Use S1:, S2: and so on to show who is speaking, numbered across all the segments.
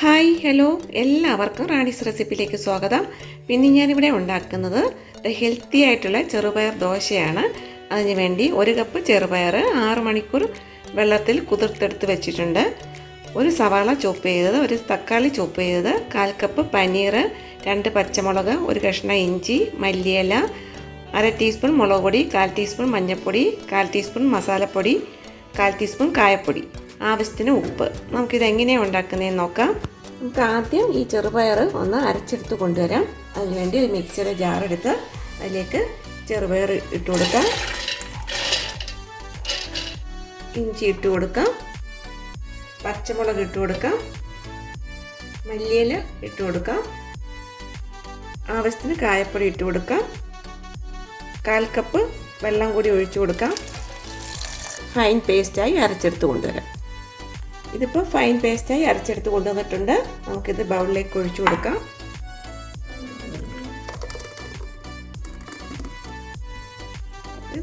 S1: Hi hello എല്ലാവർക്കും റാണീസ് റെസിപ്പിയിലേക്ക് സ്വാഗതം. പിന്നെ ഞാനിവിടെ ഉണ്ടാക്കുന്നത് ഹെൽത്തി ആയിട്ടുള്ള ചെറുപയർ ദോശയാണ്. അതിന് വേണ്ടി 1 കപ്പ് ചെറുപയർ 6 മണിക്കൂർ വെള്ളത്തിൽ കുതിർത്തെടുത്ത് വെച്ചിട്ടുണ്ട്. 1 സവാള ചോപ്പ് ചെയ്തത്, 1 തക്കാളി ചോപ്പ് ചെയ്തത്, 1/4 കപ്പ് പനീർ, 2 പച്ചമുളക്, 1 കഷ്ണം ഇഞ്ചി, മല്ലിയില, 1/2 ടീസ്പൂൺ മുളക് പൊടി, 1/4 ടീസ്പൂൺ മഞ്ഞൾപ്പൊടി, 1/4 ടീസ്പൂൺ മസാലപ്പൊടി, 1/4 ടീസ്പൂൺ കായപ്പൊടി, ആവശ്യത്തിന് ഉപ്പ്. നമുക്കിത് എങ്ങനെയാണ് ഉണ്ടാക്കുന്നതെന്ന് നോക്കാം. നമുക്ക് ആദ്യം ഈ ചെറുപയർ ഒന്ന് അരച്ചെടുത്ത് കൊണ്ടുവരാം. അതിനുവേണ്ടി ഒരു മിക്സിയുടെ ജാറെടുത്ത് അതിലേക്ക് ചെറുപയർ ഇട്ട് കൊടുക്കാം, ഇഞ്ചി ഇട്ട് കൊടുക്കാം, പച്ചമുളക് ഇട്ട് കൊടുക്കാം, മല്ലിയില ഇട്ട് കൊടുക്കാം, ആവശ്യത്തിന് കായപ്പൊടി ഇട്ട് കൊടുക്കാം, 1/4 കപ്പ് വെള്ളം കൂടി ഒഴിച്ചു കൊടുക്കാം. ഫൈൻ പേസ്റ്റായി അരച്ചെടുത്ത് കൊണ്ടുവരാം. ഇതിപ്പോൾ ഫൈൻ പേസ്റ്റായി അരച്ചെടുത്ത് കൊണ്ടുവന്നിട്ടുണ്ട്. നമുക്കിത് ബൗളിലേക്ക് ഒഴിച്ചു കൊടുക്കാം.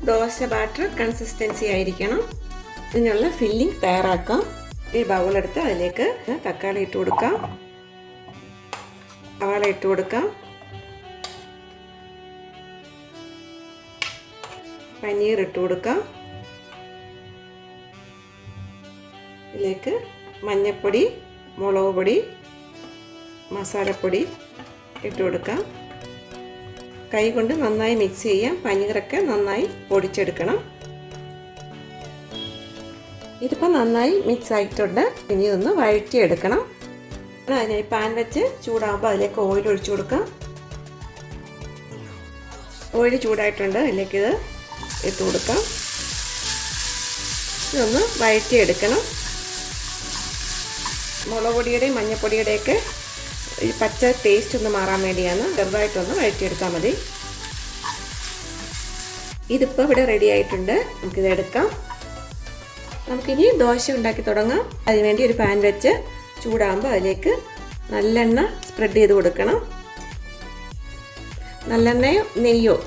S1: ദോശ ബാറ്റർ കൺസിസ്റ്റൻസി ആയിരിക്കണം. ഇതിനുള്ള ഫില്ലിംഗ് തയ്യാറാക്കാം. ഈ ബൗളെടുത്ത് അതിലേക്ക് തക്കാളി ഇട്ട് കൊടുക്കാം, സവാള ഇട്ട് കൊടുക്കാം, പനീർ ഇട്ട് കൊടുക്കാം, ഇതിലേക്ക് മഞ്ഞൾപ്പൊടി, മുളക് പൊടി, മസാലപ്പൊടി ഇട്ട് കൊടുക്കാം. കൈ കൊണ്ട് നന്നായി മിക്സ് ചെയ്യാം. പനീറൊക്കെ നന്നായി പൊടിച്ചെടുക്കണം. ഇതിപ്പോൾ നന്നായി മിക്സ് ആയിട്ടുണ്ട്. ഇനി ഒന്ന് വഴറ്റിയെടുക്കണം. അതിനായി പാൻ വെച്ച് ചൂടാകുമ്പോൾ അതിലേക്ക് ഓയിൽ ഒഴിച്ചു കൊടുക്കാം. ഓയിൽ ചൂടായിട്ടുണ്ട്. അതിലേക്ക് ഇത് ഇട്ട് കൊടുക്കാം. ഇതൊന്ന് വഴറ്റിയെടുക്കണം. മുളക് പൊടിയുടെയും മഞ്ഞൾപ്പൊടിയുടെയൊക്കെ ഈ പച്ച ടേസ്റ്റ് ഒന്ന് മാറാൻ വേണ്ടിയാണ്. ചെറുതായിട്ടൊന്ന് വഴറ്റിയെടുത്താൽ മതി. ഇതിപ്പോൾ ഇവിടെ റെഡി ആയിട്ടുണ്ട്. നമുക്കിത് എടുക്കാം. നമുക്കിനി ദോശ ഉണ്ടാക്കി തുടങ്ങാം. അതിനുവേണ്ടി ഒരു പാൻ വെച്ച് ചൂടാകുമ്പോൾ അതിലേക്ക് നല്ലെണ്ണ സ്പ്രെഡ് ചെയ്ത് കൊടുക്കണം. നല്ലെണ്ണയോ നെയ്യോ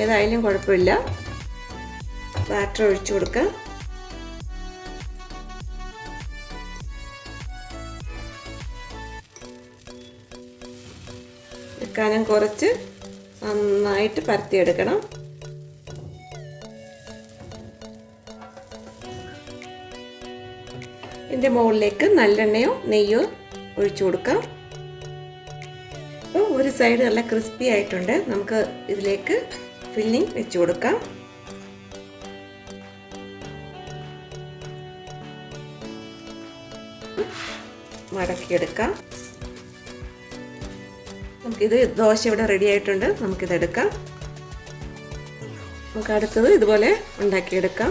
S1: ഏതായാലും കുഴപ്പമില്ല. ബാറ്റർ ഒഴിച്ചു കൊടുക്കാം. കനം കുറച്ച് നന്നായിട്ട് പരത്തിയെടുക്കണം. ഇതിൻ്റെ മുകളിലേക്ക് നല്ലെണ്ണയോ നെയ്യോ ഒഴിച്ചു കൊടുക്കാം. അപ്പോൾ ഒരു സൈഡ് നല്ല ക്രിസ്പി ആയിട്ടുണ്ട്. നമുക്ക് ഇതിലേക്ക് ഫില്ലിംഗ് വെച്ച് കൊടുക്കാം. മടക്കിയെടുക്കാം. നമുക്കിത് ദോശ ഇവിടെ റെഡി ആയിട്ടുണ്ട്. നമുക്കിതെടുക്കാം. നമുക്ക് അടുത്തത് ഇതുപോലെ ഉണ്ടാക്കിയെടുക്കാം.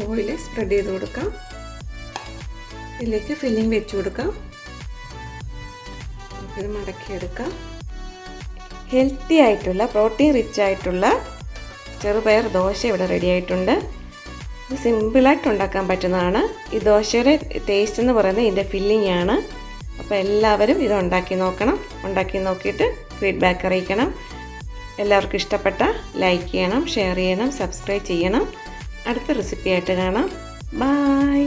S1: ഓയിൽ സ്പ്രെഡ് ചെയ്ത് കൊടുക്കാം. ഇതിലേക്ക് ഫില്ലിംഗ് വെച്ച് കൊടുക്കാം. നമുക്കിത് മടക്കിയെടുക്കാം. ഹെൽത്തി ആയിട്ടുള്ള പ്രോട്ടീൻ റിച്ച് ആയിട്ടുള്ള ചെറുപയർ ദോശ ഇവിടെ റെഡി ആയിട്ടുണ്ട്. ഇത് സിമ്പിളായിട്ട് ഉണ്ടാക്കാൻ പറ്റുന്നതാണ്. ഈ ദോശയുടെ ടേസ്റ്റ് എന്ന് പറയുന്നത് ഇതിൻ്റെ ഫില്ലിംഗ് ആണ്. അപ്പോൾ എല്ലാവരും ഇത് ഉണ്ടാക്കി നോക്കണം. ഉണ്ടാക്കി നോക്കിയിട്ട് ഫീഡ്ബാക്ക് അറിയിക്കണം. എല്ലാവർക്കും ഇഷ്ടപ്പെട്ട ലൈക്ക് ചെയ്യണം, ഷെയർ ചെയ്യണം, സബ്സ്ക്രൈബ് ചെയ്യണം. അടുത്ത റെസിപ്പിയായിട്ട് കാണാം. ബൈ.